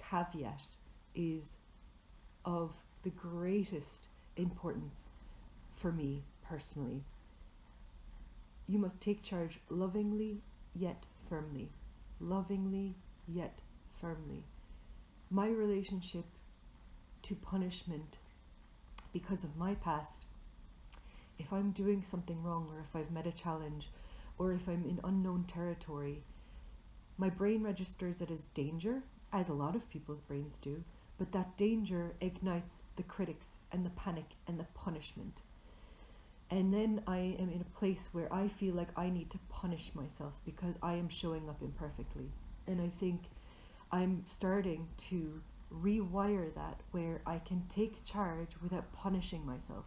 caveat is of the greatest importance for me personally. You must take charge lovingly yet firmly. Lovingly yet firmly. My relationship to punishment, because of my past, if I'm doing something wrong, or if I've met a challenge, or if I'm in unknown territory, my brain registers it as danger, as a lot of people's brains do, but that danger ignites the critics and the panic and the punishment. And then I am in a place where I feel like I need to punish myself because I am showing up imperfectly. And I think I'm starting to rewire that, where I can take charge without punishing myself,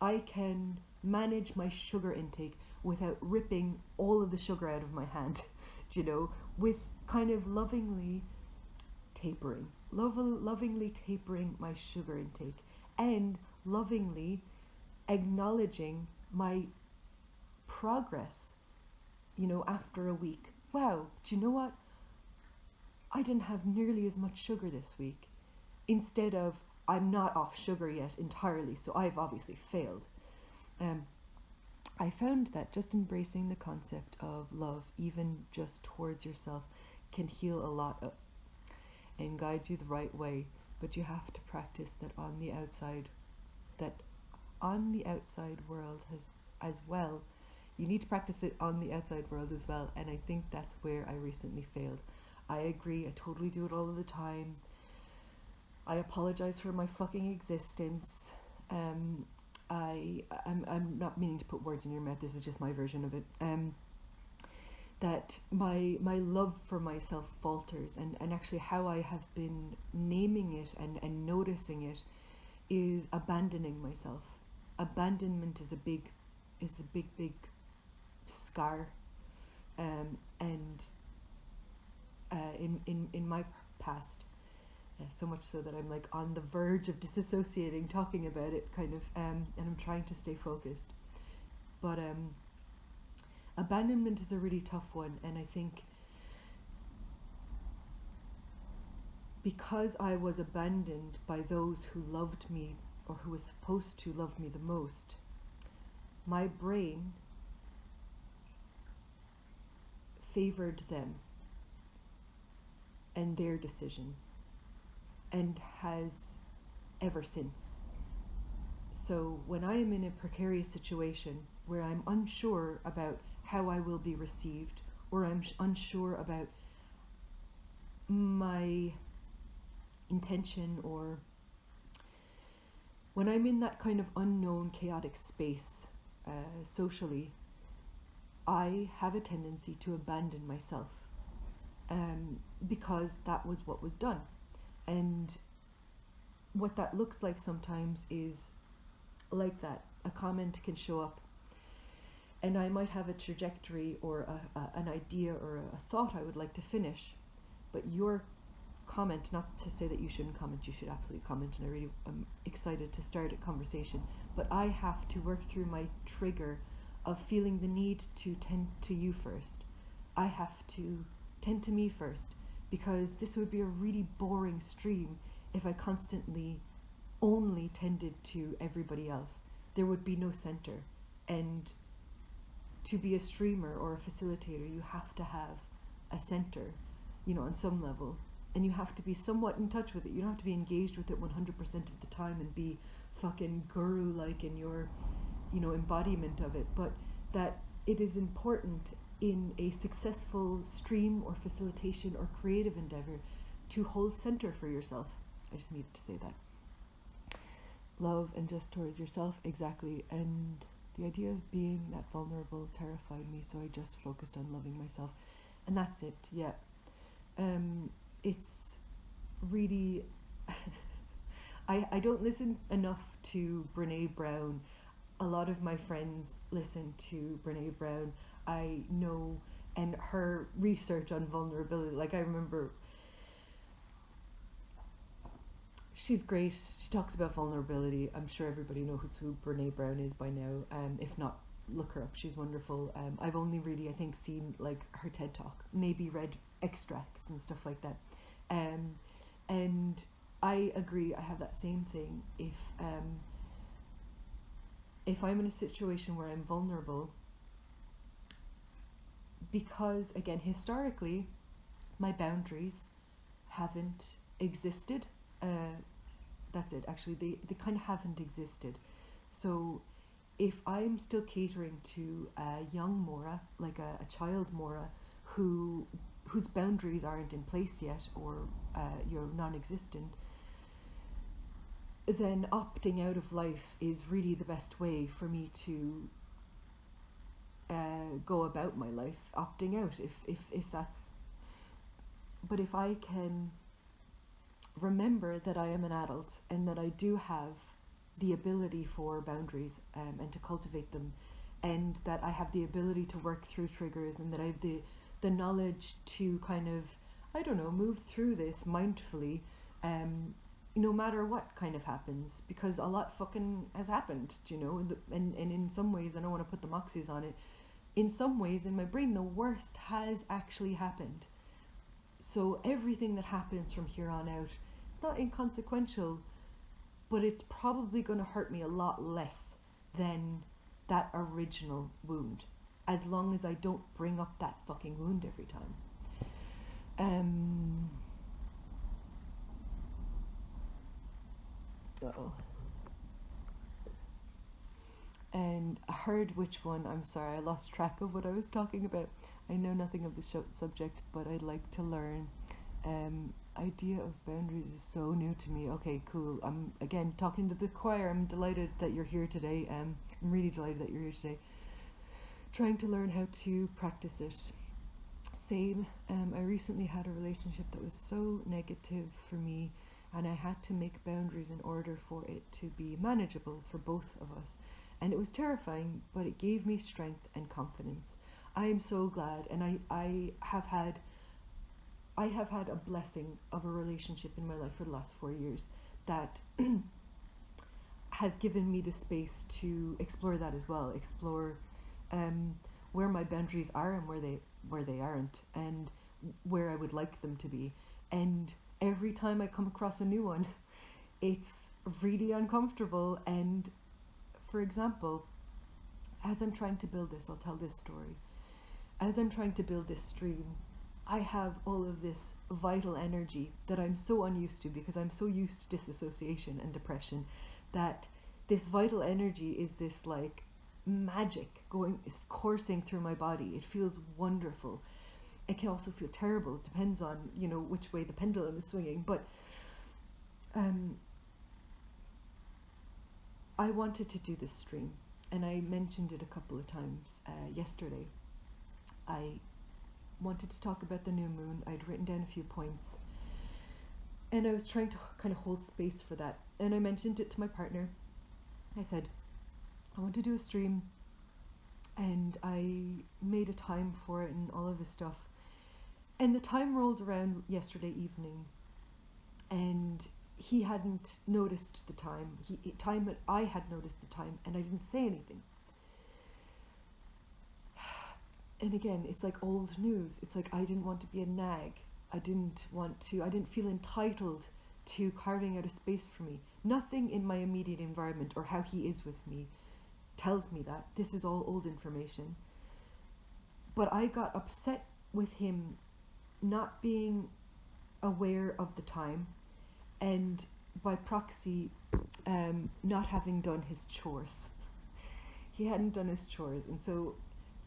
I can manage my sugar intake without ripping all of the sugar out of my hand, with kind of lovingly lovingly tapering my sugar intake, and lovingly acknowledging my progress, after a week. Wow, do you know what? I didn't have nearly as much sugar this week. Instead of, I'm not off sugar yet entirely, so I've obviously failed. I found that just embracing the concept of love, even just towards yourself, can heal a lot and guide you the right way. But you have to practice that on the outside world as well. You need to practice it on the outside world as well, and I think that's where I recently failed. I agree, I totally do it all of the time. I apologize for my fucking existence. I'm not meaning to put words in your mouth, this is just my version of it. That my love for myself falters, and actually how I have been naming it and noticing it is abandoning myself. Abandonment is a big scar, and in my past, so much so that I'm like on the verge of disassociating talking about it, kind of, and I'm trying to stay focused. But abandonment is a really tough one, and I think because I was abandoned by those who loved me, or who was supposed to love me the most, my brain favored them and their decision, and has ever since. So when I am in a precarious situation where I'm unsure about how I will be received, or I'm unsure about my intention, or when I'm in that kind of unknown, chaotic space socially, I have a tendency to abandon myself, because that was what was done. And what that looks like sometimes is like that. A comment can show up, and I might have a trajectory or an idea or a thought I would like to finish, but your comment, not to say that you shouldn't comment, you should absolutely comment, and I really am excited to start a conversation, but I have to work through my trigger of feeling the need to tend to you first. I have to tend to me first, because this would be a really boring stream if I constantly only tended to everybody else. There would be no center, and to be a streamer or a facilitator, you have to have a center, on some level, and you have to be somewhat in touch with it. You don't have to be engaged with it 100% of the time and be fucking guru-like in your, embodiment of it, but that it is important in a successful stream or facilitation or creative endeavor to hold center for yourself. I just needed to say that. Love and just towards yourself, exactly. And the idea of being that vulnerable terrified me, so I just focused on loving myself, and that's it. Yeah. It's really I don't listen enough to Brené Brown. A lot of my friends listen to Brené Brown. I know, and her research on vulnerability, like I remember, she's great. She talks about vulnerability. I'm sure everybody knows who Brené Brown is by now. If not, look her up. She's wonderful. I've only really, I think, seen like her TED Talk, maybe read extracts and stuff like that. And I agree, I have that same thing. If I'm in a situation where I'm vulnerable, because again, historically, my boundaries haven't existed. That's it, actually, they kind of haven't existed. So if I'm still catering to a young Mora, like a child Mora, whose boundaries aren't in place yet, or you're non-existent, then opting out of life is really the best way for me to go about my life, opting out, if that's... But if I can remember that I am an adult and that I do have the ability for boundaries, and to cultivate them, and that I have the ability to work through triggers, and that I have the knowledge to kind of, I don't know, move through this mindfully, no matter what kind of happens, because a lot fucking has happened, you know, and in some ways, I don't want to put the moxies on it, in some ways in my brain the worst has actually happened. So everything that happens from here on out, it's not inconsequential, but it's probably going to hurt me a lot less than that original wound, as long as I don't bring up that fucking wound every time. Uh-oh. And I heard which one, I'm sorry, I lost track of what I was talking about. I know nothing of the subject, but I'd like to learn. Idea of boundaries is so new to me. Okay, cool. I'm again talking to the choir. I'm delighted that you're here today. I'm really delighted that you're here today. Trying to learn how to practice it. Same. I recently had a relationship that was so negative for me, and I had to make boundaries in order for it to be manageable for both of us. And it was terrifying, but it gave me strength and confidence. I am so glad, and I have had a blessing of a relationship in my life for the last 4 years that has given me the space to explore that as well, explore where my boundaries are and where they aren't, and where I would like them to be. And every time I come across a new one, it's really uncomfortable. And for example, as I'm trying to build this, I'll tell this story. As I'm trying to build this stream, I have all of this vital energy that I'm so unused to, because I'm so used to disassociation and depression, that this vital energy is this like magic is coursing through my body. It feels wonderful. It can also feel terrible. It depends on, you know, which way the pendulum is swinging. But I wanted to do this stream, and I mentioned it a couple of times yesterday. I wanted to talk about the new moon. I'd written down a few points, and I was trying to kind of hold space for that. And I mentioned it to my partner. I said, I want to do a stream, and I made a time for it and all of this stuff. And the time rolled around yesterday evening, and he hadn't noticed the time. I had noticed the time, and I didn't say anything. And again, it's like old news. It's like I didn't want to be a nag. I didn't feel entitled to carving out a space for me. Nothing in my immediate environment or how he is with me tells me that. This is all old information. But I got upset with him not being aware of the time, and by proxy, not having done his chores. He hadn't done his chores, and so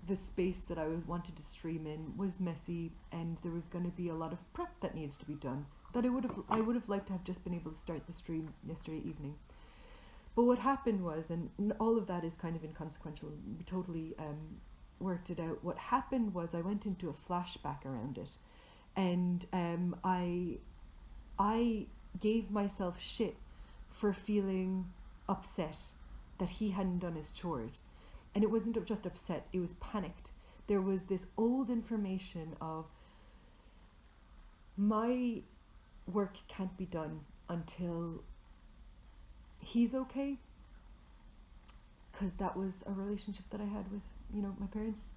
the space that I wanted to stream in was messy, and there was going to be a lot of prep that needed to be done that I would have liked to have just been able to start the stream yesterday evening. But what happened was, and all of that is kind of inconsequential, we totally worked it out. What happened was I went into a flashback around it, and I gave myself shit for feeling upset that he hadn't done his chores. And it wasn't just upset, it was panicked. There was this old information of my work can't be done until he's okay, because that was a relationship that I had with, you know, my parents.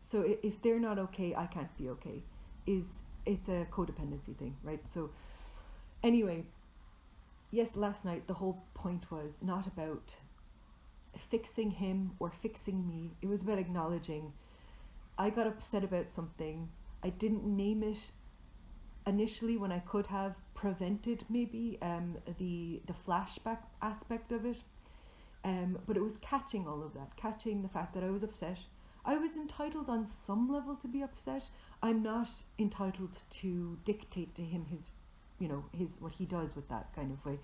So if they're not okay, I can't be okay. it's a codependency thing, right? So anyway, yes, last night the whole point was not about fixing him or fixing me. It was about acknowledging I got upset about something. I didn't name it initially when I could have prevented maybe the flashback aspect of it. But it was catching all of that, catching the fact that I was upset. I was entitled on some level to be upset. I'm not entitled to dictate to him his what he does with that kind of way.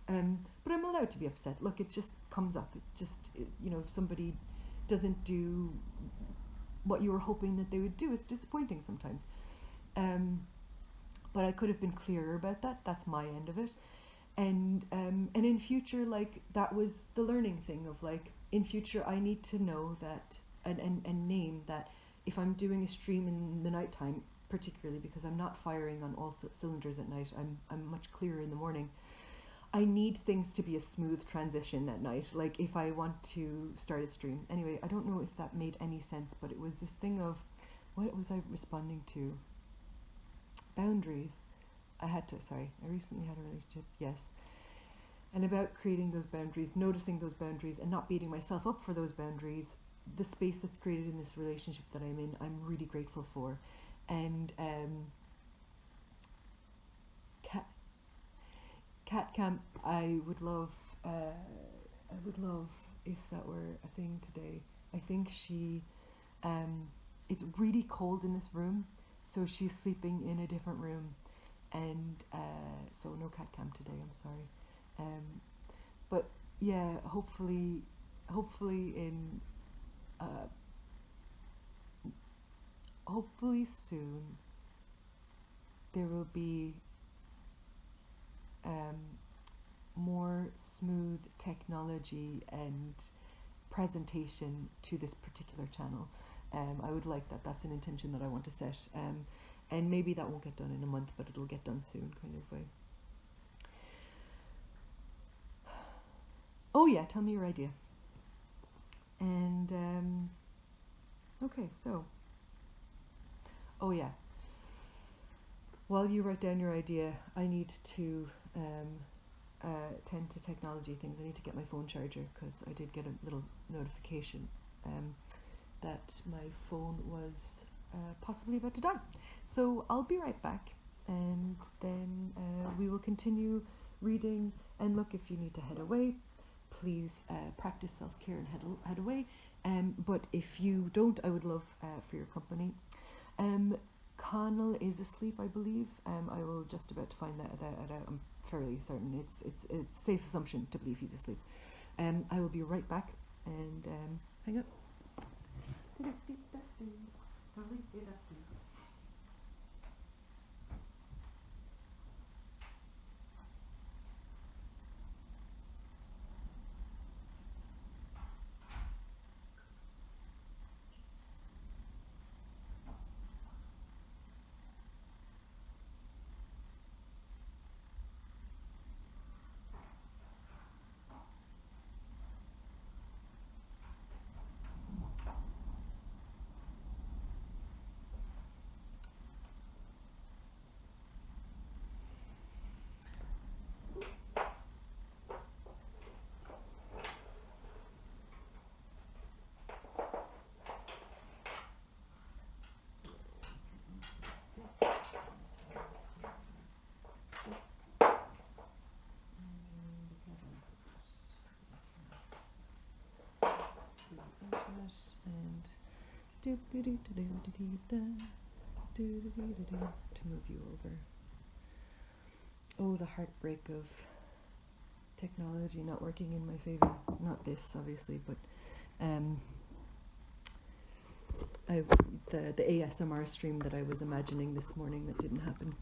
But I'm allowed to be upset. Look, it just comes up. If somebody doesn't do what you were hoping that they would do, it's disappointing sometimes. But I could have been clearer about that. That's my end of it. And in future, like, that was the learning thing of, like, in future I need to know that and name that if I'm doing a stream in the nighttime, particularly because I'm not firing on all cylinders at night, I'm much clearer in the morning. I need things to be a smooth transition at night, like if I want to start a stream. Anyway, I don't know if that made any sense, but it was this thing of, what was I responding to? Boundaries. I recently had a relationship, yes. And about creating those boundaries, noticing those boundaries, and not beating myself up for those boundaries. The space that's created in this relationship that I'm in, I'm really grateful for. And cat camp, I would love if that were a thing today. I think it's really cold in this room, so she's sleeping in a different room, and so no cat camp today, I'm sorry. But yeah, hopefully soon there will be more smooth technology and presentation to this particular channel. I would like that. That's an intention that I want to set. And maybe that won't get done in a month, but it'll get done soon, kind of way. Oh yeah, tell me your idea. And okay, so oh yeah, while you write down your idea, I need to tend to technology things. I need to get my phone charger, because I did get a little notification that my phone was possibly about to die. So I'll be right back, and then we will continue reading. And look, if you need to head away, please practice self-care and head away. But if you don't, I would love for your company. Connell is asleep, I believe. I will just about find that out. I'm fairly certain. It's safe assumption to believe he's asleep. I will be right back, and hang up. And to move you over. Oh, the heartbreak of technology not working in my favor. Not this, obviously, but the ASMR stream that I was imagining this morning that didn't happen.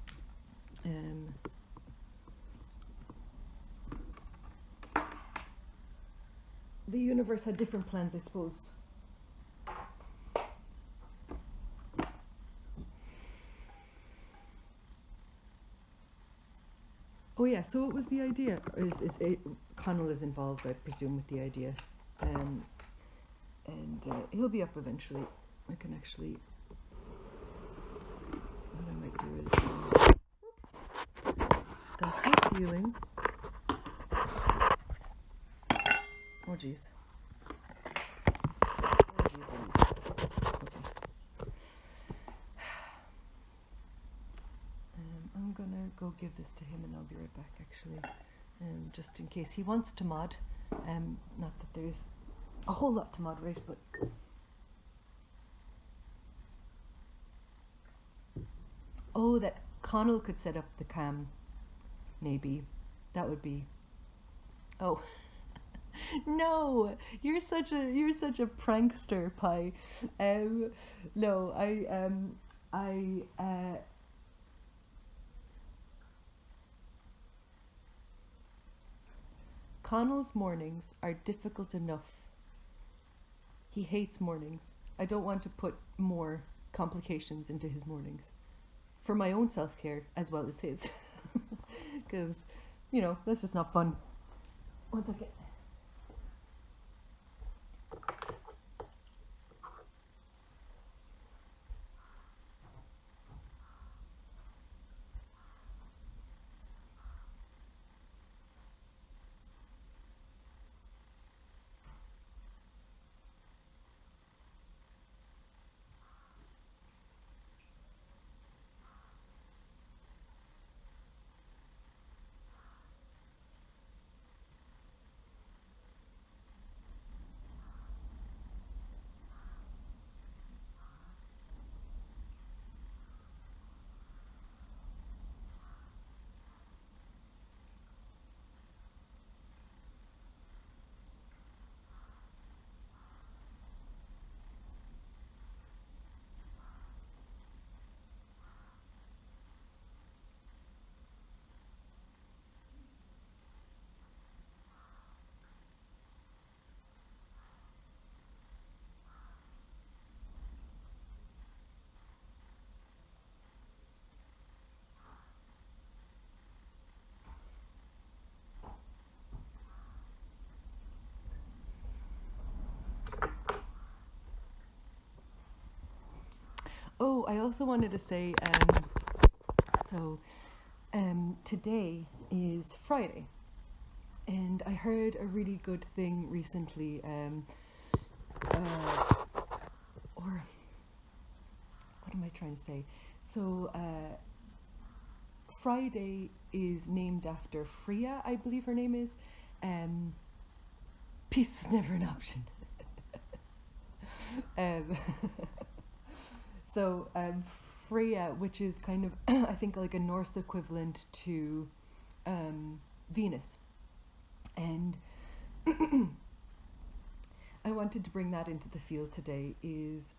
The universe had different plans, I suppose. Oh yeah, so what was the idea? Connell is involved, I presume, with the idea, and he'll be up eventually. I can actually what I might do is that's my ceiling. Oh jeez. Okay. I'm gonna go give this to him and I'll be right back actually. Just in case he wants to mod. Not that there's a whole lot to moderate, but oh, that Connell could set up the cam, maybe. That would be. Oh, no! You're such a prankster, Pi. No, Connell's mornings are difficult enough. He hates mornings. I don't want to put more complications into his mornings. For my own self-care as well as his. Because, that's just not fun. One second. Oh, I also wanted to say, today is Friday, and I heard a really good thing recently, or what am I trying to say? So, Friday is named after Freya, I believe her name is. Peace was never an option. So Freya, which is kind of, I think, like a Norse equivalent to Venus. And I wanted to bring that into the field today is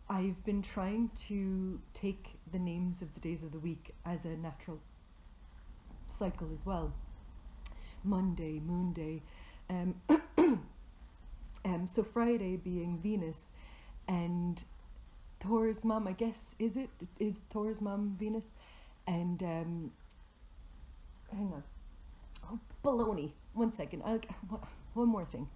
I've been trying to take the names of the days of the week as a natural cycle as well. Monday, Moon Day. So Friday being Venus, and Thor's mom, I guess, is Thor's mom Venus? And hang on, oh baloney! 1 second. One more thing.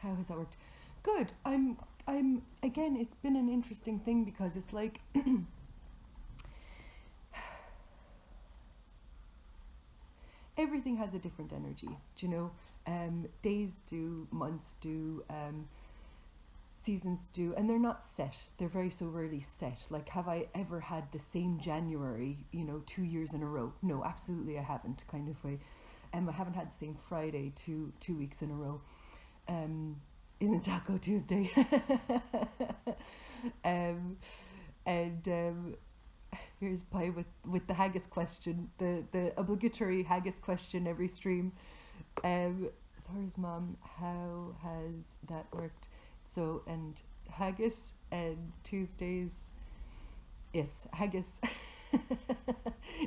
How has that worked? Good. I'm again, it's been an interesting thing because it's like everything has a different energy, do you know? Days do, months do, seasons do, and they're not set. They're very so rarely set. Like, have I ever had the same January, 2 years in a row? No, absolutely I haven't, kind of way. I haven't had the same Friday 2 weeks in a row. Isn't Taco Tuesday? And here's Pi with the haggis question, the obligatory haggis question every stream. Thor's mom, how has that worked? So, and haggis and Tuesdays, yes, haggis.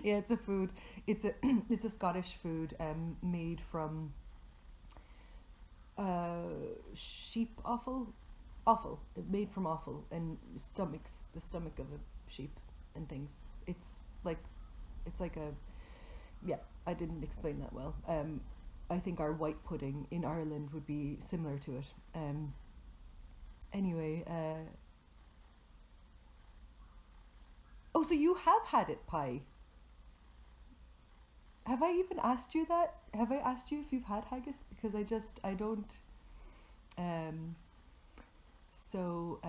Yeah, it's a food. It's a it's a Scottish food made from sheep offal, made from offal and the stomach of a sheep and things. It's like it's like a yeah. I didn't explain that well. I think our white pudding in Ireland would be similar to it. Anyway, oh, so you have had it pie. Have I even asked you that? Have I asked you if you've had haggis? Because I don't. Um, so,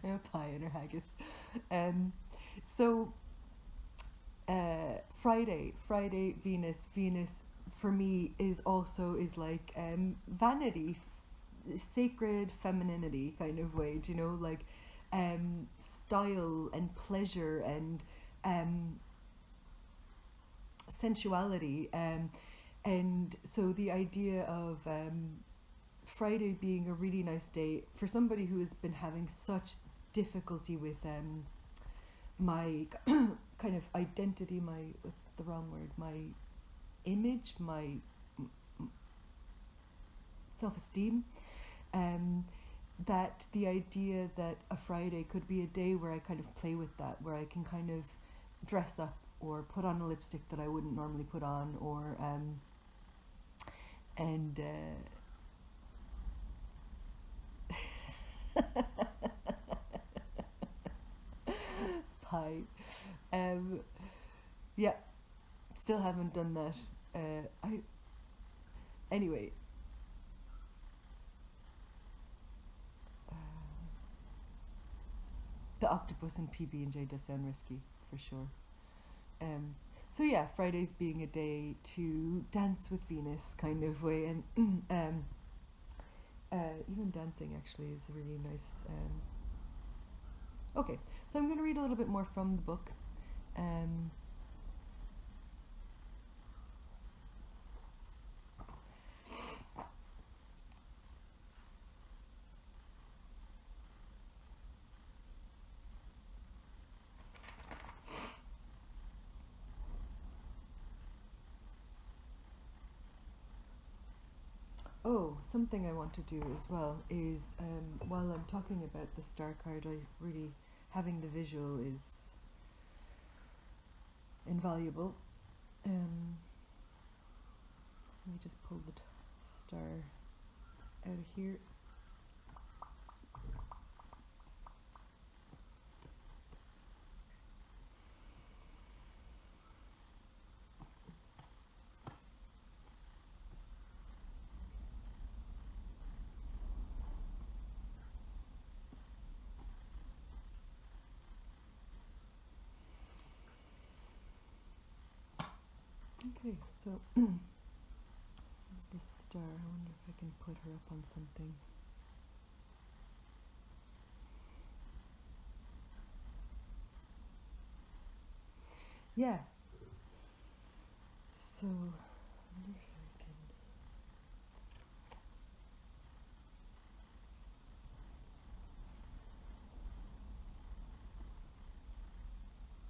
a pie and her haggis. Um, so, Friday, Venus for me is like vanity, sacred femininity kind of way. Do you know, like style and pleasure and um, sensuality. And so the idea of Friday being a really nice day for somebody who has been having such difficulty with my kind of identity, my what's the wrong word, my image, my self-esteem, that the idea that a Friday could be a day where I kind of play with that, where I can kind of dress up or put on a lipstick that I wouldn't normally put on, or and pie. Yeah, still haven't done that. I anyway. Uh, the octopus and PB&J does sound risky for sure. Um, so yeah, Fridays being a day to dance with Venus kind of way, and even dancing actually is a really nice. Okay, so I'm going to read a little bit more from the book. Um, Oh, something I want to do as well is while I'm talking about the star card, I really having the visual is invaluable. Let me just pull the star out of here. Okay, so this is the star. I wonder if I can put her up on something. Yeah. So, I wonder if I can.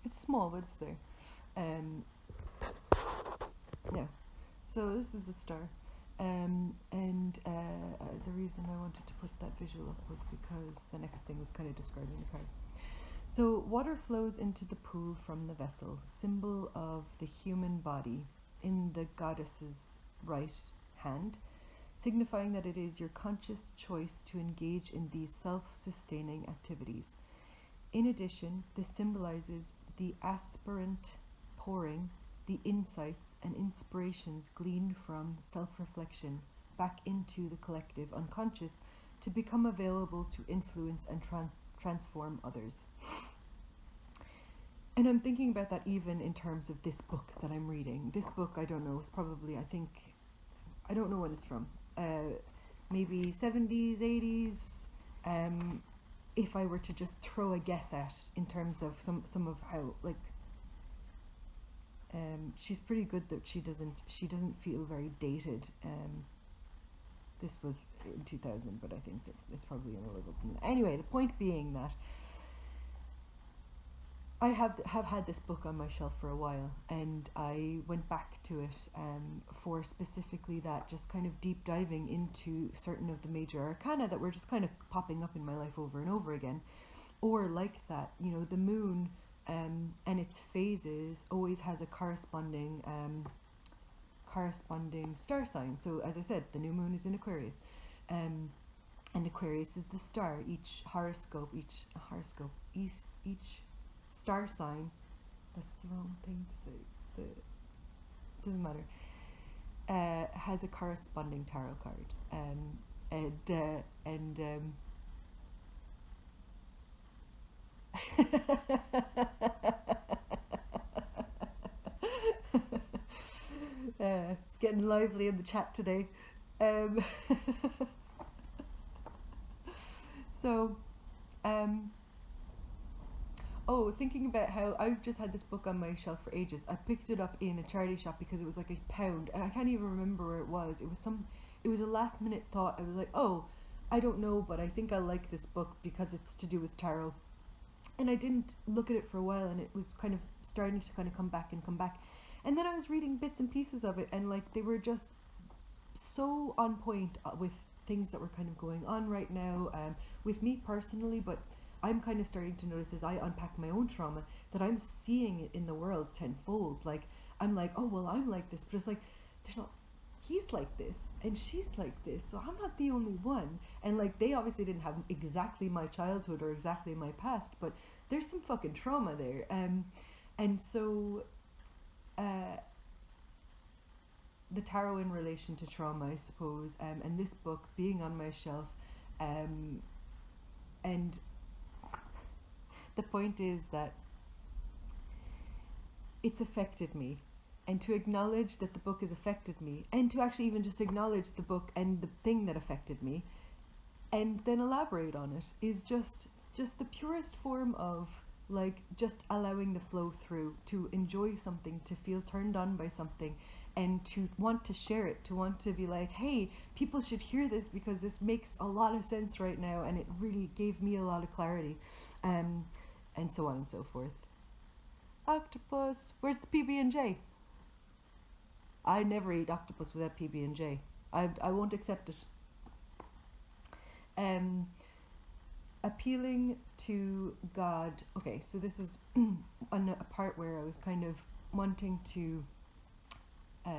It's small, but it's there. Yeah. So this is the star. And the reason I wanted to put that visual up was because the next thing was kind of describing the card. So water flows into the pool from the vessel, symbol of the human body, in the goddess's right hand, signifying that it is your conscious choice to engage in these self-sustaining activities. In addition, this symbolizes the aspirant pouring the insights and inspirations gleaned from self-reflection back into the collective unconscious to become available to influence and transform others. And I'm thinking about that even in terms of this book that I'm reading. This book, I don't know, is probably, I don't know when it's from. Maybe 70s, 80s. If I were to just throw a guess at in terms of some of how, like, she's pretty good that she doesn't feel very dated. This was in 2000, but I think that it's probably in a little bit. Anyway, the point being that I have had this book on my shelf for a while, and I went back to it for specifically that, just kind of deep diving into certain of the major arcana that were just kind of popping up in my life over and over again. Or like that, you know, the moon and its phases always has a corresponding star sign. So as I said, the new moon is in Aquarius, and Aquarius is the star. Each star sign, that's the wrong thing to say, doesn't matter, has a corresponding tarot card, it's getting lively in the chat today. So, thinking about how I've just had this book on my shelf for ages. I picked it up in a charity shop because it was like £1, and I can't even remember where it was. It was a last minute thought. I was like, oh, I don't know, but I think I like this book because it's to do with tarot. And I didn't look at it for a while, and it was kind of starting to kind of come back. And then I was reading bits and pieces of it, and like they were just so on point with things that were kind of going on right now with me personally, but I'm kind of starting to notice as I unpack my own trauma that I'm seeing it in the world tenfold. Like, I'm like, oh, well, I'm like this, but it's like, he's like this, and she's like this, so I'm not the only one. And like, they obviously didn't have exactly my childhood or exactly my past, but there's some fucking trauma there. And so, the tarot in relation to trauma, I suppose, and this book being on my shelf, and the point is that it's affected me, and to acknowledge that the book has affected me, and to actually even just acknowledge the book and the thing that affected me, and then elaborate on it, is just the purest form of like just allowing the flow through, to enjoy something, to feel turned on by something, and to want to share it, to want to be like, hey, people should hear this because this makes a lot of sense right now, and it really gave me a lot of clarity, and so on and so forth. Octopus, where's the PB&J? I never eat octopus without PB&J. I won't accept it. Appealing to God. Okay, so this is a part where I was kind of wanting to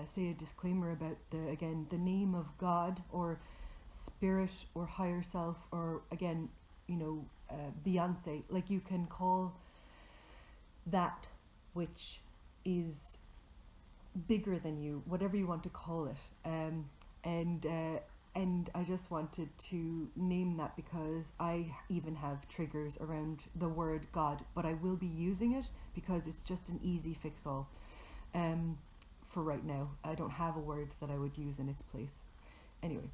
say a disclaimer about the name of God or spirit or higher self, or again, you know, Beyonce. Like, you can call that which is bigger than you, whatever you want to call it, and I just wanted to name that because I even have triggers around the word God, but I will be using it because it's just an easy fix-all. For right now, I don't have a word that I would use in its place. Anyway,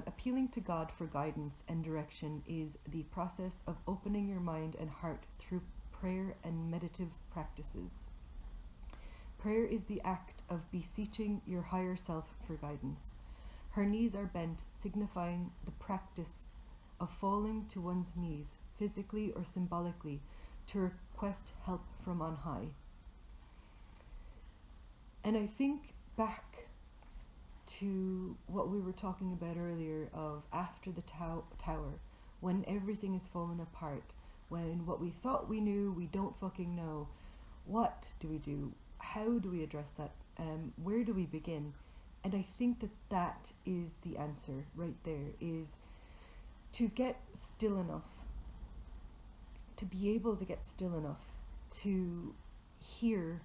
appealing to God for guidance and direction is the process of opening your mind and heart through prayer and meditative practices. Prayer is the act of beseeching your higher self for guidance. Her knees are bent, signifying the practice of falling to one's knees, physically or symbolically, to request help from on high. And I think back to what we were talking about earlier of after the tower, when everything is fallen apart, when what we thought we knew, we don't fucking know. What do we do? How do we address that? Where do we begin? And I think that is the answer right there, is to get still enough, to be able to get still enough to hear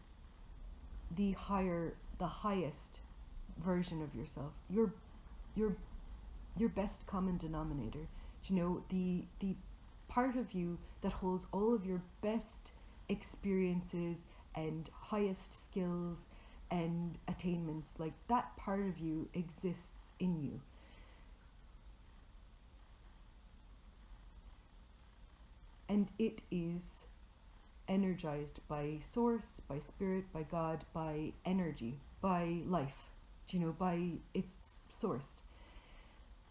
the highest version of yourself, your best common denominator. You know, the part of you that holds all of your best experiences and highest skills and attainments. Like, that part of you exists in you. And it is energized by source, by spirit, by God, by energy, by life, you know, by its sourced.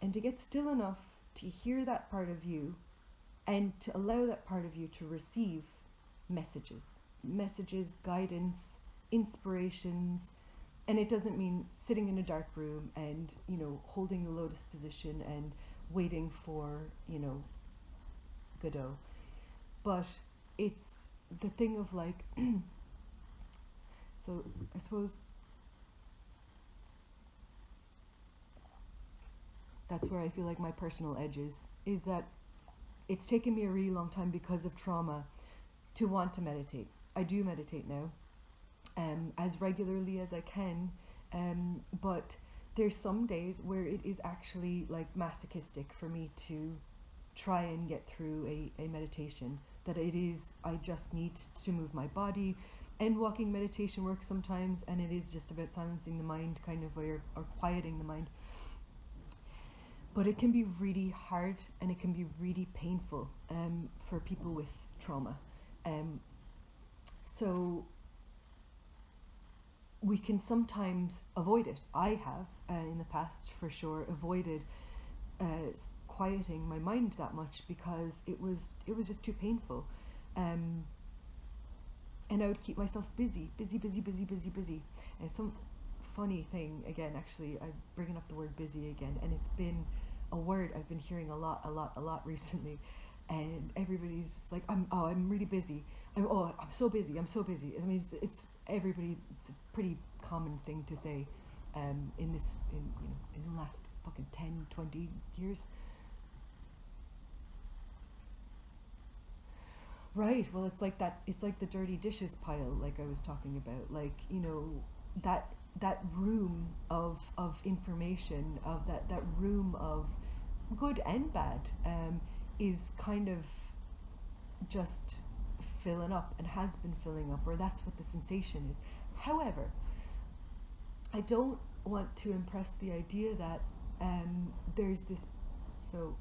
And to get still enough to hear that part of you and to allow that part of you to receive messages, guidance, inspirations. And it doesn't mean sitting in a dark room and, holding the lotus position and waiting for, Godot. But it's the thing of like, so I suppose that's where I feel like my personal edge is that it's taken me a really long time because of trauma to want to meditate. I do meditate now, as regularly as I can, but there's some days where it is actually like masochistic for me to try and get through a meditation, that I just need to move my body, and walking meditation works sometimes, and it is just about silencing the mind kind of, or quieting the mind. But it can be really hard and it can be really painful for people with trauma. So we can sometimes avoid it. I have, in the past for sure, avoided quieting my mind that much because it was just too painful. And I would keep myself busy. And some funny thing, again, actually, I'm bringing up the word busy again, and it's been a word I've been hearing a lot recently, and everybody's just like, I'm really busy. I'm so busy. I mean, it's everybody. It's a pretty common thing to say, in the last fucking 10, 20 years. Right. Well, it's like that. It's like the dirty dishes pile, like I was talking about. Like, that room of information, of that room of good and bad, is kind of just filling up and has been filling up, or that's what the sensation is. However, I don't want to impress the idea that there's this, so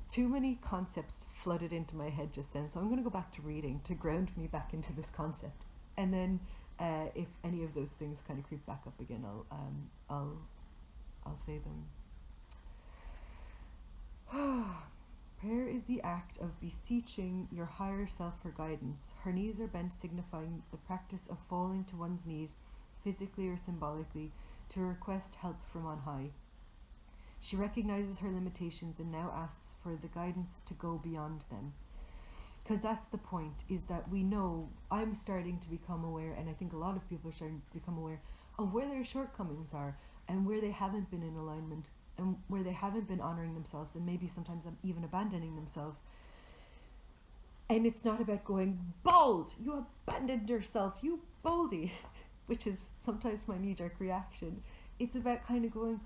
too many concepts flooded into my head just then, so I'm going to go back to reading to ground me back into this concept, and then if any of those things kind of creep back up again, I'll say them. Prayer is the act of beseeching your higher self for guidance. Her knees are bent, signifying the practice of falling to one's knees, physically or symbolically, to request help from on high. She recognizes her limitations and now asks for the guidance to go beyond them. Because that's the point, is that we know, I'm starting to become aware, and I think a lot of people are starting to become aware of where their shortcomings are, and where they haven't been in alignment, and where they haven't been honoring themselves, and maybe sometimes even abandoning themselves. And it's not about going, bold, you abandoned yourself, you boldy, which is sometimes my knee-jerk reaction. It's about kind of going,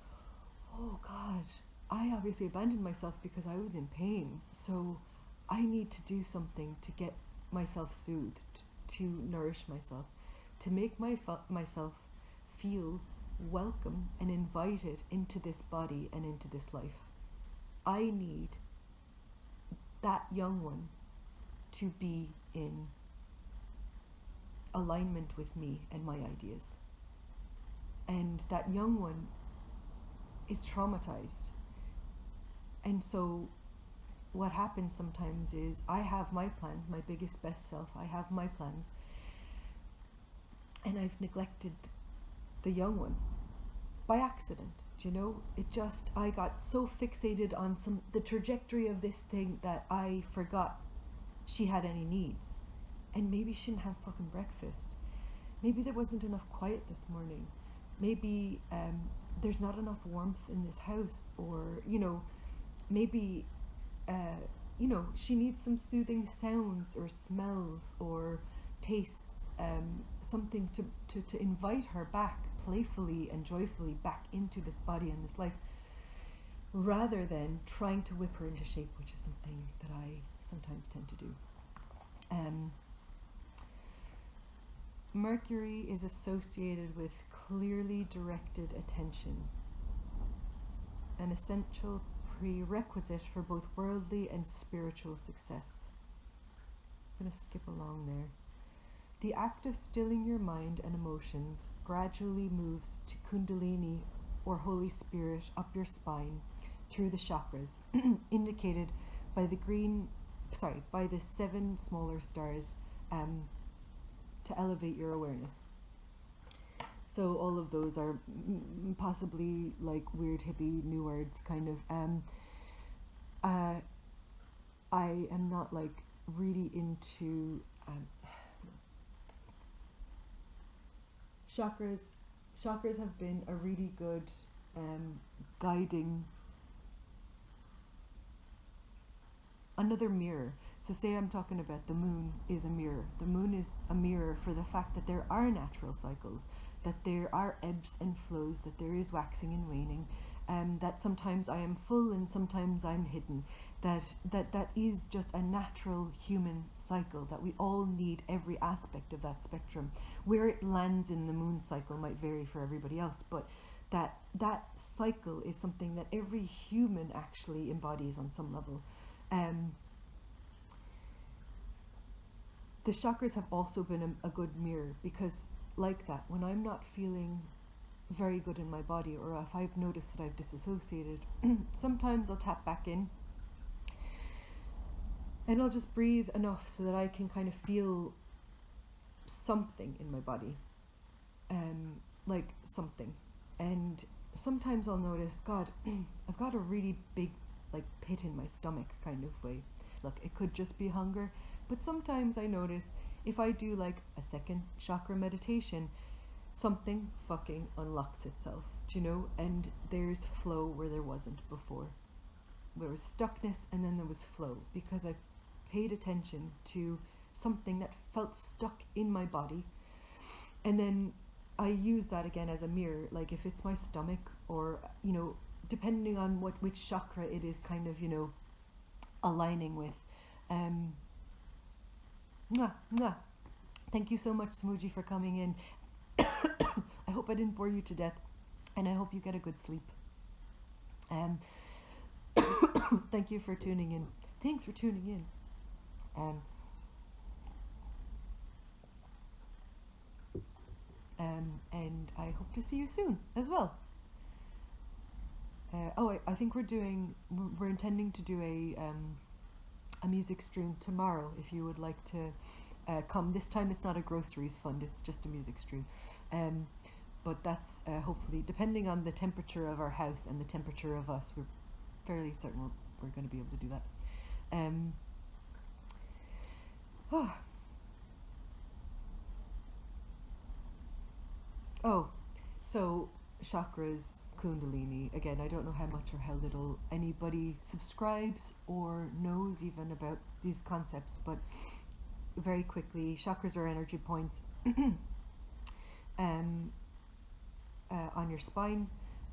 oh God, I obviously abandoned myself because I was in pain, so I need to do something to get myself soothed, to nourish myself, to make myself feel welcome and invited into this body and into this life. I need that young one to be in alignment with me and my ideas. And that young one is traumatized. And so what happens sometimes is I have my plans, my biggest, best self, I have my plans, and I've neglected the young one by accident. I got so fixated on the trajectory of this thing that I forgot she had any needs. And maybe she didn't have fucking breakfast. Maybe there wasn't enough quiet this morning. Maybe there's not enough warmth in this house, or maybe she needs some soothing sounds or smells or tastes, something to invite her back playfully and joyfully back into this body and this life, rather than trying to whip her into shape, which is something that I sometimes tend to do. Mercury is associated with clearly directed attention, an essential prerequisite for both worldly and spiritual success. I'm going to skip along there. The act of stilling your mind and emotions gradually moves to Kundalini, or Holy Spirit, up your spine through the chakras, indicated by by the 7 smaller stars, to elevate your awareness. So all of those are possibly like weird hippie new words kind of. I am not like really into chakras. Chakras have been a really good guiding, another mirror. So say I'm talking about the moon is a mirror. The moon is a mirror for the fact that there are natural cycles, that there are ebbs and flows, that there is waxing and waning, that sometimes I am full and sometimes I'm hidden, that is just a natural human cycle, that we all need every aspect of that spectrum. Where it lands in the moon cycle might vary for everybody else, but that cycle is something that every human actually embodies on some level. The chakras have also been a good mirror, because like that, when I'm not feeling very good in my body, or if I've noticed that I've disassociated, sometimes I'll tap back in and I'll just breathe enough so that I can kind of feel something in my body, like something. And sometimes I'll notice, God, I've got a really big like pit in my stomach kind of way. Look, it could just be hunger, but sometimes I notice if I do like a second chakra meditation, something fucking unlocks itself, do you know? And there's flow where there wasn't before. There was stuckness and then there was flow, because I paid attention to something that felt stuck in my body. And then I use that again as a mirror, like if it's my stomach, or, you know, depending on which chakra it is kind of, you know, aligning with. Thank you so much, Smooji, for coming in. I hope I didn't bore you to death, and I hope you get a good sleep. Thank you for tuning in. Thanks for tuning in. And I hope to see you soon as well. I think we're intending to do a music stream tomorrow. If you would like to come, this time it's not a groceries fund, it's just a music stream. But that's hopefully, depending on the temperature of our house and the temperature of us, we're fairly certain we're going to be able to do that. So chakras, Kundalini. Again, I don't know how much or how little anybody subscribes or knows even about these concepts, but very quickly, chakras are energy points on your spine.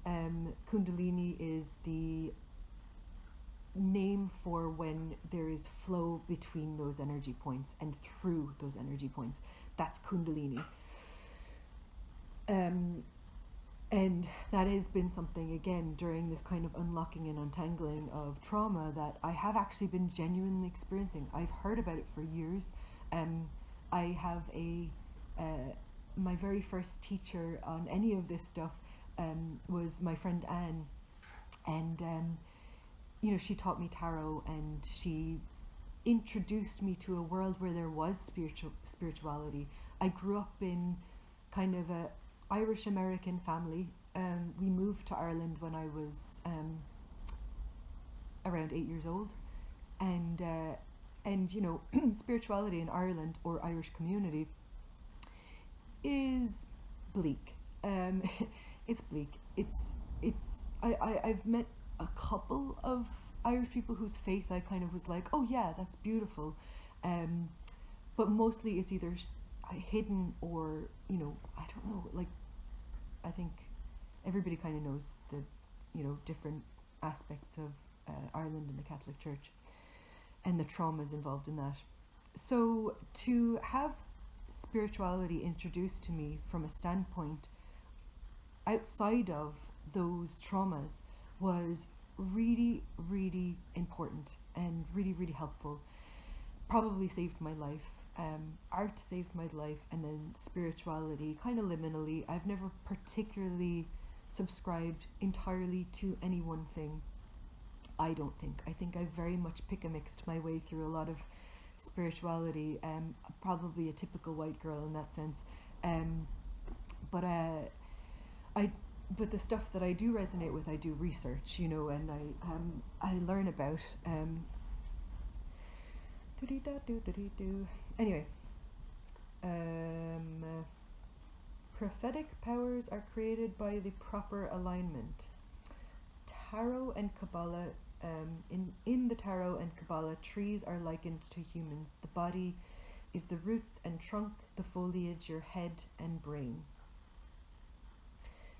Kundalini is the name for when there is flow between those energy points and through those energy points. That's Kundalini. And that has been something, again, during this kind of unlocking and untangling of trauma that I have actually been genuinely experiencing. I've heard about it for years. I have my very first teacher on any of this stuff was my friend Anne. And, you know, she taught me tarot, and she introduced me to a world where there was spirituality. I grew up in kind of a Irish American family. We moved to Ireland when I was around 8 years old, and you know, spirituality in Ireland or Irish community is bleak. It's bleak. I've met a couple of Irish people whose faith I kind of was like, oh yeah, that's beautiful, but mostly it's either hidden or, you know, I don't know, like, I think everybody kind of knows the, you know, different aspects of Ireland and the Catholic Church and the traumas involved in that. So to have spirituality introduced to me from a standpoint outside of those traumas was really, really important and really, really helpful. Probably saved my life. Art saved my life, and then spirituality, kind of liminally. I've never particularly subscribed entirely to any one thing. I don't think. I think I very much pick-a-mixed my way through a lot of spirituality. Probably a typical white girl in that sense. But I but the stuff that I do resonate with, I do research, you know, and I learn about. Anyway, prophetic powers are created by the proper alignment. Tarot and Kabbalah. In the Tarot and Kabbalah, trees are likened to humans. The body is the roots and trunk, the foliage your head and brain.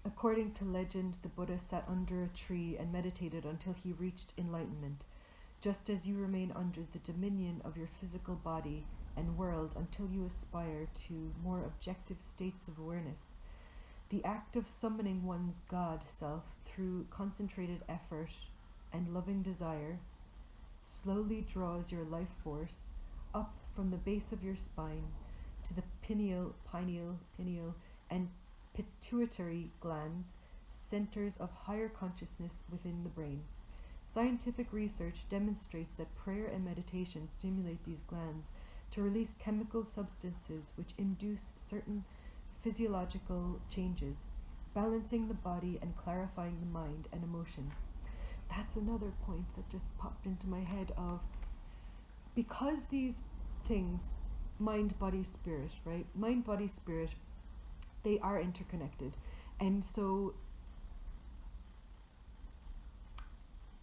According to legend, the Buddha sat under a tree and meditated until he reached enlightenment, just as you remain under the dominion of your physical body and world until you aspire to more objective states of awareness. The act of summoning one's God self through concentrated effort and loving desire slowly draws your life force up from the base of your spine to the pineal, and pituitary glands, centers of higher consciousness within the brain. Scientific research demonstrates that prayer and meditation stimulate these glands to release chemical substances which induce certain physiological changes, balancing the body and clarifying the mind and emotions. That's another point that just popped into my head of, because these things, mind, body, spirit, right? Mind, body, spirit, they are interconnected. And so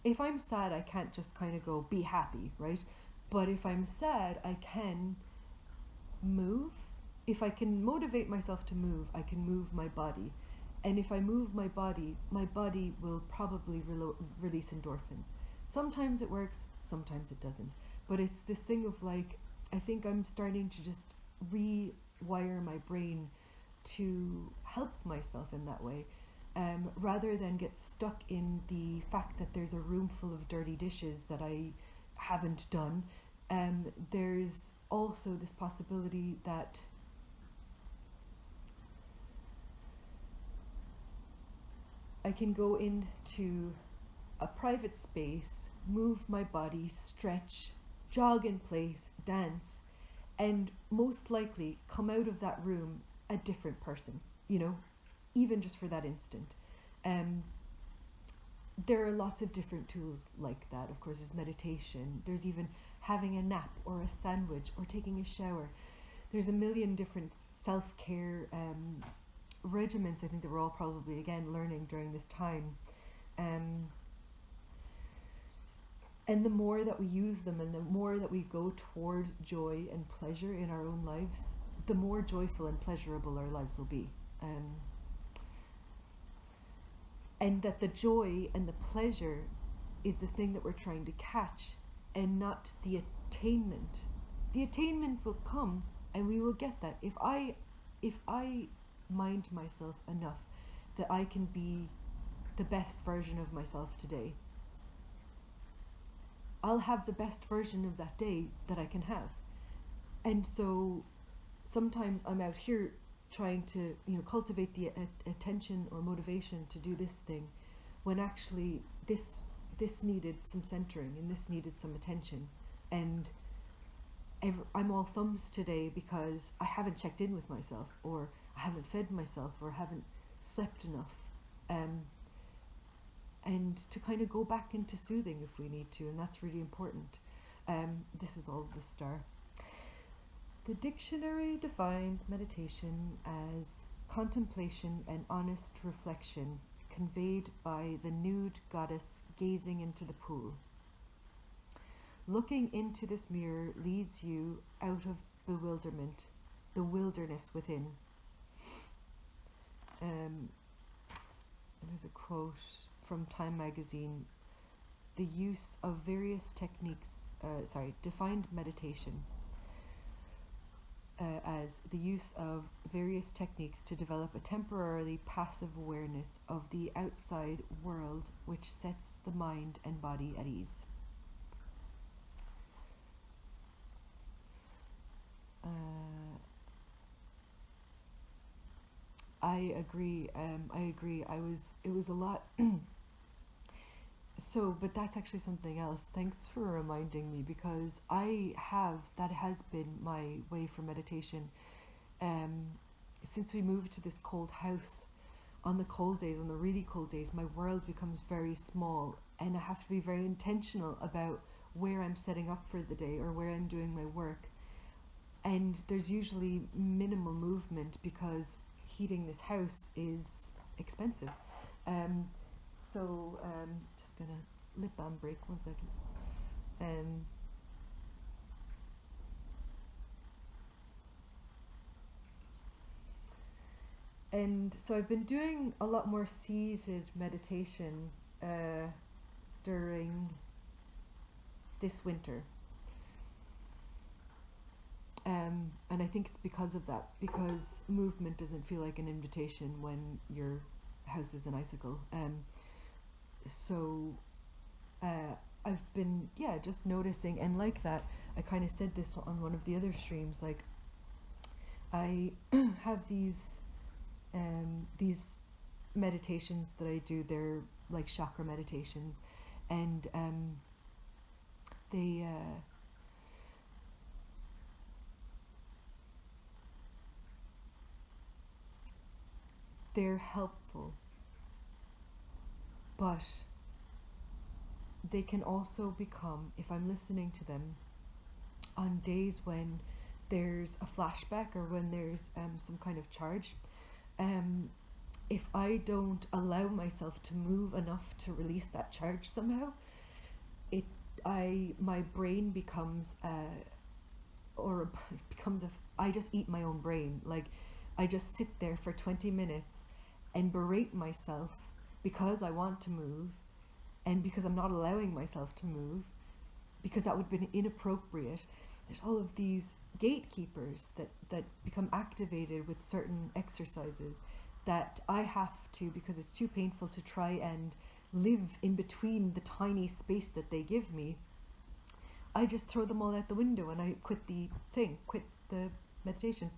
if I'm sad, I can't just kind of go, be happy, right? But if I'm sad, I can move. If I can motivate myself to move, I can move my body. And if I move my body will probably release endorphins. Sometimes it works, sometimes it doesn't. But it's this thing of like, I think I'm starting to just rewire my brain to help myself in that way, rather than get stuck in the fact that there's a room full of dirty dishes that I haven't done. There's also this possibility that I can go into a private space, move my body, stretch, jog in place, dance, and most likely come out of that room a different person, you know, even just for that instant. There are lots of different tools like that. Of course, there's meditation. There's even having a nap or a sandwich or taking a shower. There's a million different self-care regiments, I think, that we're all probably, again, learning during this time. And the more that we use them and the more that we go toward joy and pleasure in our own lives, the more joyful and pleasurable our lives will be. And that the joy and the pleasure is the thing that we're trying to catch, and not the attainment. The attainment will come, and we will get that. If I mind myself enough that I can be the best version of myself today, I'll have the best version of that day that I can have. And so sometimes I'm out here trying to, you know, cultivate the attention or motivation to do this thing, when actually this needed some centering and this needed some attention. And I'm all thumbs today because I haven't checked in with myself, or I haven't fed myself, or haven't slept enough. And to kind of go back into soothing if we need to, and that's really important. This is all the star. The dictionary defines meditation as contemplation and honest reflection conveyed by the nude goddess gazing into the pool. Looking into this mirror leads you out of bewilderment, the wilderness within. There's a quote from Time magazine. The use of various techniques, defined meditation as the use of various techniques to develop a temporarily passive awareness of the outside world which sets the mind and body at ease. I agree. It was a lot. but that's actually something else. Thanks for reminding me, because that has been my way for meditation. Um, since we moved to this cold house, on the cold days, on the really cold days, my world becomes very small, and I have to be very intentional about where I'm setting up for the day or where I'm doing my work. And there's usually minimal movement because heating this house is expensive. Um, just gonna lip balm break 1 second. Um, and so I've been doing a lot more seated meditation during this winter. And I think it's because of that, because movement doesn't feel like an invitation when your house is an icicle. So I've been, just noticing, and like that, I kind of said this on one of the other streams, like I have these meditations that I do. They're like chakra meditations, and they they're helpful, but they can also become, if I'm listening to them on days when there's a flashback or when there's some kind of charge, if I don't allow myself to move enough to release that charge somehow, my brain becomes I just eat my own brain. Like, I just sit there for 20 minutes and berate myself because I want to move, and because I'm not allowing myself to move, because that would have been inappropriate. There's all of these gatekeepers that become activated with certain exercises that I have to, because it's too painful to try and live in between the tiny space that they give me, I just throw them all out the window and I quit the meditation.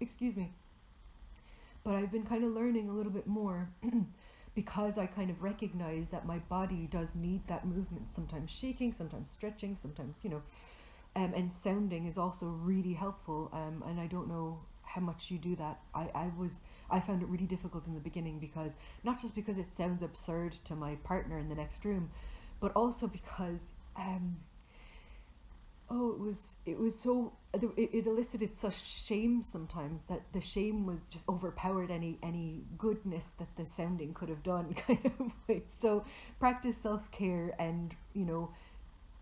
Excuse me. But I've been kind of learning a little bit more because I kind of recognize that my body does need that movement, sometimes shaking, sometimes stretching, sometimes, and sounding is also really helpful. And I don't know how much you do that. I found it really difficult in the beginning, because not just because it sounds absurd to my partner in the next room, but also because it elicited such shame sometimes that the shame was just overpowered any goodness that the sounding could have done, kind of way. So practice self-care, and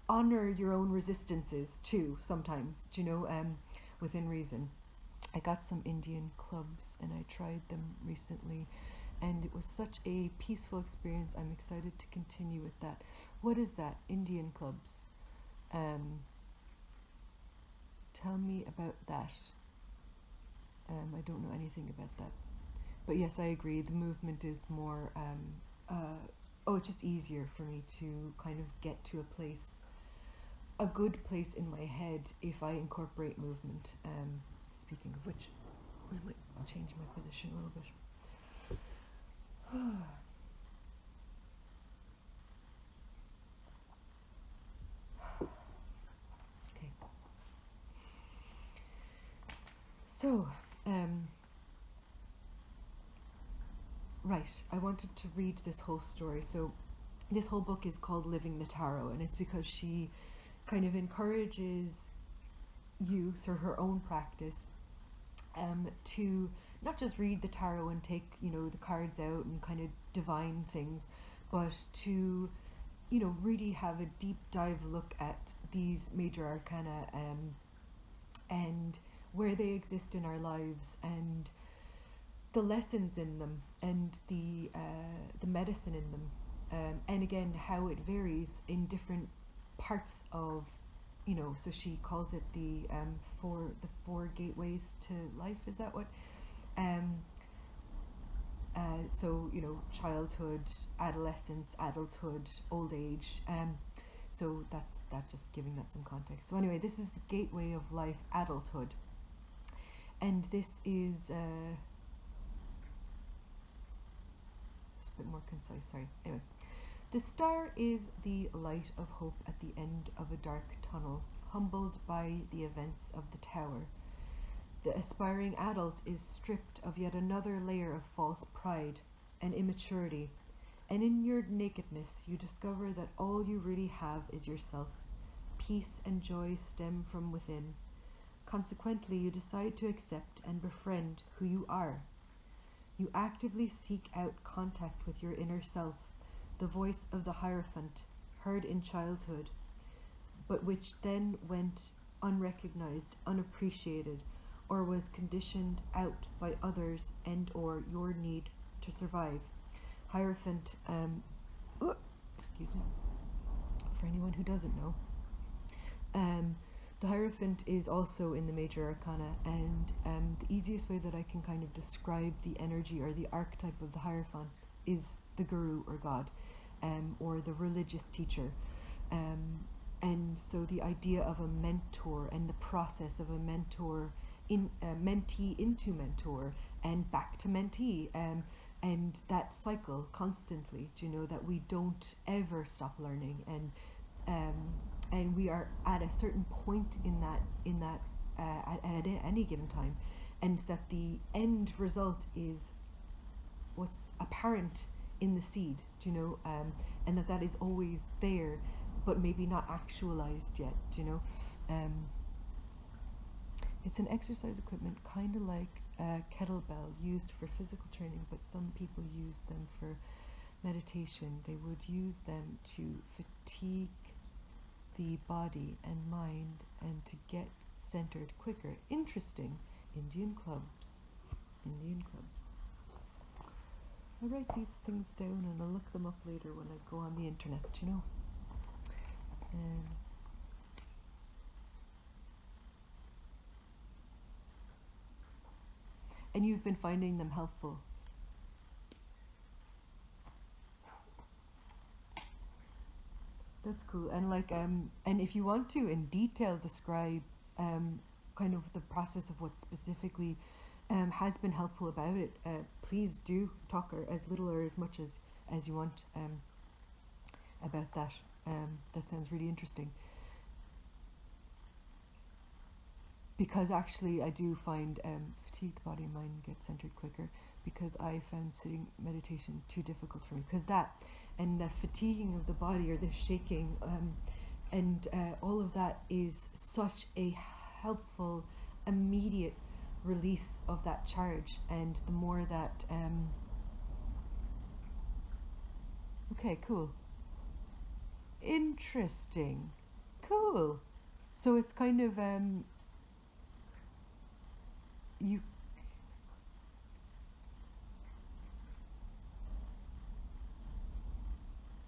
honor your own resistances too sometimes, within reason. I got some Indian clubs and I tried them recently, and it was such a peaceful experience. I'm excited to continue with that. What is that? Indian clubs. Tell me about that. I don't know anything about that. But yes, I agree. The movement is more, it's just easier for me to kind of get to a good place in my head if I incorporate movement. Speaking of which, I might change my position a little bit. Okay. So, right, I wanted to read this whole story. So, this whole book is called Living the Tarot, and it's because she kind of encourages you through her own practice to not just read the tarot and take the cards out and kind of divine things, but to really have a deep dive look at these major arcana, and where they exist in our lives, and the lessons in them, and the medicine in them, and again how it varies in different parts of, so she calls it the four gateways to life. Is that what? So childhood, adolescence, adulthood, old age. So that's just giving that some context. So anyway, this is the gateway of life, adulthood, and this is just a bit more concise. Sorry. Anyway, The star is the light of hope at the end of a dark tunnel, humbled by the events of the tower. The aspiring adult is stripped of yet another layer of false pride and immaturity, and in your nakedness you discover that all you really have is yourself. Peace and joy stem from within. Consequently, you decide to accept and befriend who you are. You actively seek out contact with your inner self, the voice of the Hierophant, heard in childhood, but which then went unrecognized, unappreciated, or was conditioned out by others and or your need to survive. Hierophant, excuse me, for anyone who doesn't know, the Hierophant is also in the Major Arcana, and the easiest way that I can kind of describe the energy or the archetype of the Hierophant is the Guru or God, or the religious teacher. And so the idea of a mentor and the process of a mentor, mentee into mentor and back to mentee, and that cycle constantly, that we don't ever stop learning, and we are at a certain point in that at any given time, and that the end result is what's apparent in the seed, and that is always there, but maybe not actualized yet, It's an exercise equipment, kind of like a kettlebell used for physical training, but some people use them for meditation. They would use them to fatigue the body and mind and to get centered quicker. Interesting. Indian clubs. I write these things down and I'll look them up later when I go on the internet, And you've been finding them helpful. That's cool. And and if you want to in detail describe kind of the process of what specifically has been helpful about it, please do talk, or as little or as much as you want about that. That sounds really interesting. Because actually I do find fatigue the body and mind get centered quicker, because I found sitting meditation too difficult for me. Because that, and the fatiguing of the body or the shaking, and all of that is such a helpful, immediate release of that charge. And the more that, okay, cool. Interesting. Cool. So it's kind of,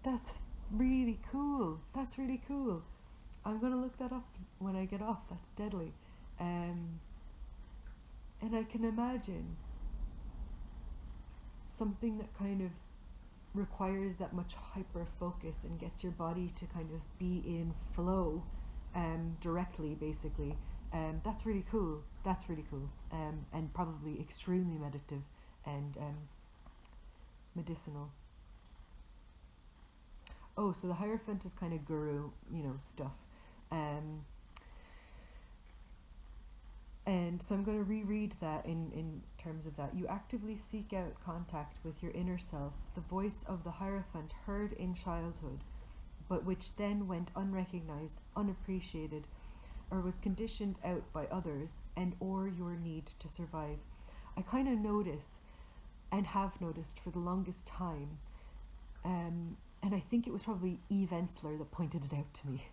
that's really cool. I'm gonna look that up when I get off. That's deadly. And I can imagine something that kind of requires that much hyper focus and gets your body to kind of be in flow directly, basically. That's really cool. And probably extremely meditative and medicinal. Oh, so the Hierophant is kind of guru, stuff. And so I'm going to reread that in terms of that. You actively seek out contact with your inner self, the voice of the Hierophant heard in childhood, but which then went unrecognized, unappreciated, or was conditioned out by others and or your need to survive. I kind of notice, and have noticed for the longest time, and I think it was probably Eve Ensler that pointed it out to me.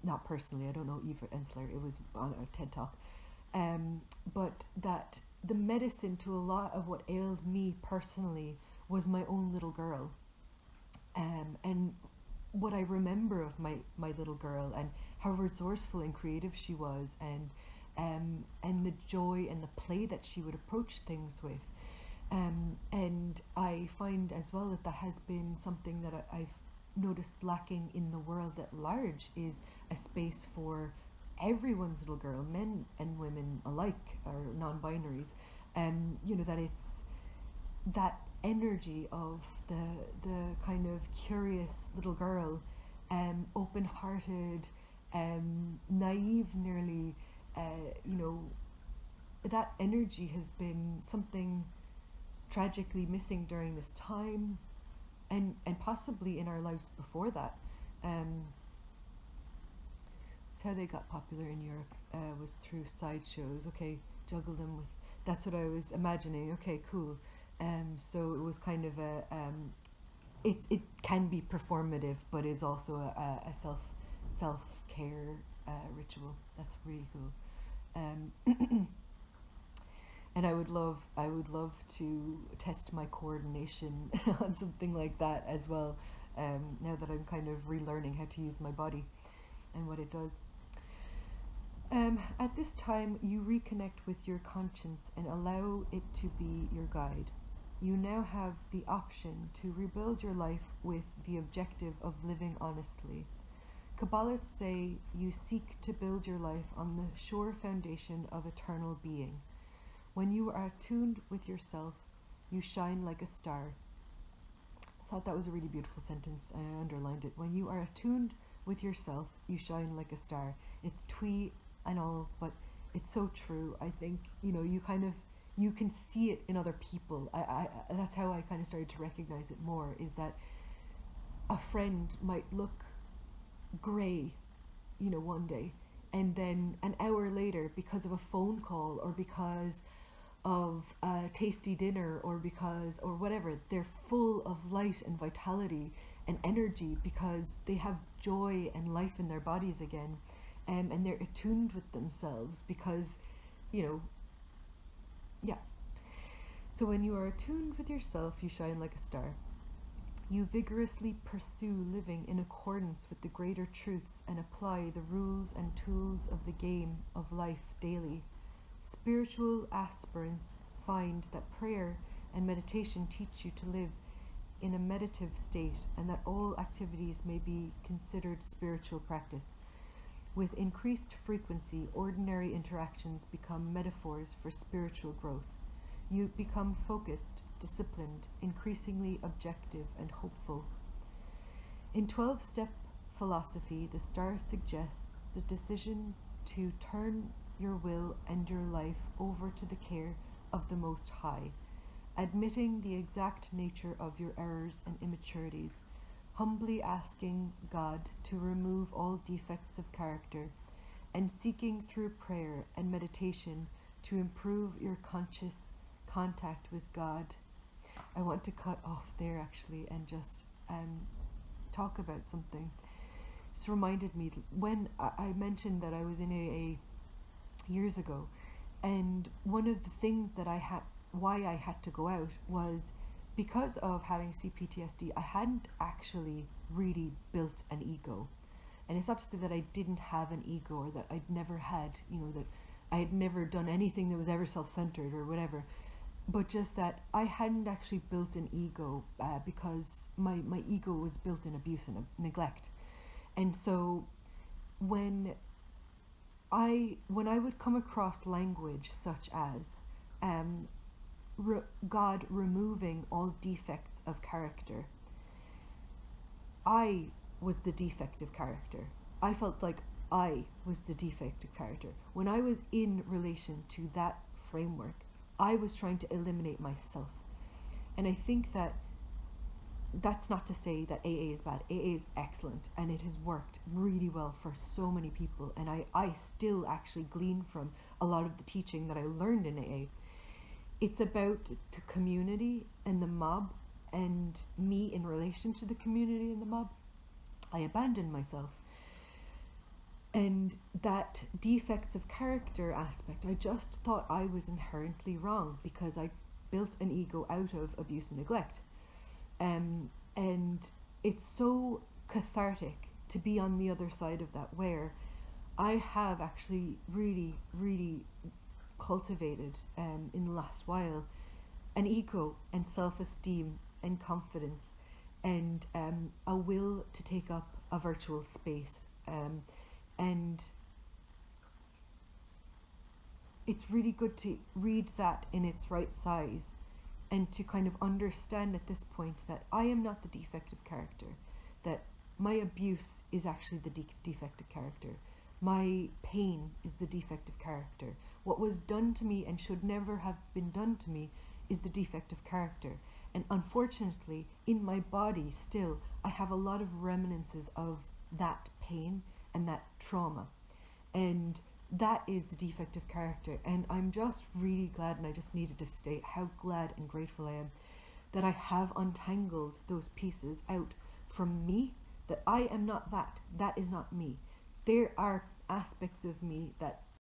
Not personally, I don't know Eve Ensler, it was on a TED Talk. But that the medicine to a lot of what ailed me personally was my own little girl. And what I remember of my little girl, and how resourceful and creative she was, and the joy and the play that she would approach things with. And I find as well that has been something that I've noticed lacking in the world at large, is a space for everyone's little girl, men and women alike, or non-binaries, that it's that energy of the kind of curious little girl, open-hearted, naive nearly, that energy has been something tragically missing during this time, and possibly in our lives before that. That's how they got popular in Europe, was through sideshows. Okay, juggle them with. That's what I was imagining. Okay, cool. So it was kind of it can be performative, but is also a self care ritual. That's really cool. And I would love to test my coordination on something like that as well. Now that I'm kind of relearning how to use my body and what it does. At this time, you reconnect with your conscience and allow it to be your guide. You now have the option to rebuild your life with the objective of living honestly. Kabbalists say you seek to build your life on the sure foundation of eternal being. When you are attuned with yourself, you shine like a star. I thought that was a really beautiful sentence. I underlined it. When you are attuned with yourself, you shine like a star. It's twee and all, but it's so true. I think, you can see it in other people. I that's how I kind of started to recognize it more, is that a friend might look grey, one day, and then an hour later, because of a phone call or because of a tasty dinner or whatever, they're full of light and vitality and energy because they have joy and life in their bodies again, and they're attuned with themselves because, So when you are attuned with yourself, you shine like a star. You vigorously pursue living in accordance with the greater truths and apply the rules and tools of the game of life daily. Spiritual aspirants find that prayer and meditation teach you to live in a meditative state, and that all activities may be considered spiritual practice. With increased frequency, ordinary interactions become metaphors for spiritual growth. You become focused, disciplined, increasingly objective and hopeful. In 12-step philosophy, the star suggests the decision to turn your will and your life over to the care of the Most High, admitting the exact nature of your errors and immaturities, humbly asking God to remove all defects of character, and seeking through prayer and meditation to improve your conscious contact with God. I want to cut off there actually and just talk about something. This reminded me when I mentioned that I was in AA years ago, and one of the things that why I had to go out was because of having CPTSD. I hadn't actually really built an ego, and it's not to say that I didn't have an ego or that I'd never had, that I had never done anything that was ever self-centered or whatever, but just that I hadn't actually built an ego because my ego was built in abuse and neglect. And so when I would come across language such as God removing all defects of character, I was the defective character. I felt like I was the defective character. When I was in relation to that framework, I was trying to eliminate myself. And I think that that's not to say that AA is bad. AA is excellent, and it has worked really well for so many people. And I still actually glean from a lot of the teaching that I learned in AA. It's about the community and the mob, and me in relation to the community and the mob. I abandoned myself. And that defects of character aspect, I just thought I was inherently wrong because I built an ego out of abuse and neglect. And it's so cathartic to be on the other side of that, where I have actually really, really cultivated in the last while an ego and self-esteem and confidence and a will to take up a virtual space. And it's really good to read that in its right size and to kind of understand at this point that I am not the defective character, that my abuse is actually the defective character. My pain is the defective character. What was done to me and should never have been done to me is the defective character. And unfortunately, in my body still, I have a lot of reminiscences of that pain and that trauma. And that is the defective character. And I'm just really glad, and I just needed to state how glad and grateful I am that I have untangled those pieces out from me, that I am not that. That is not me. There are aspects of me that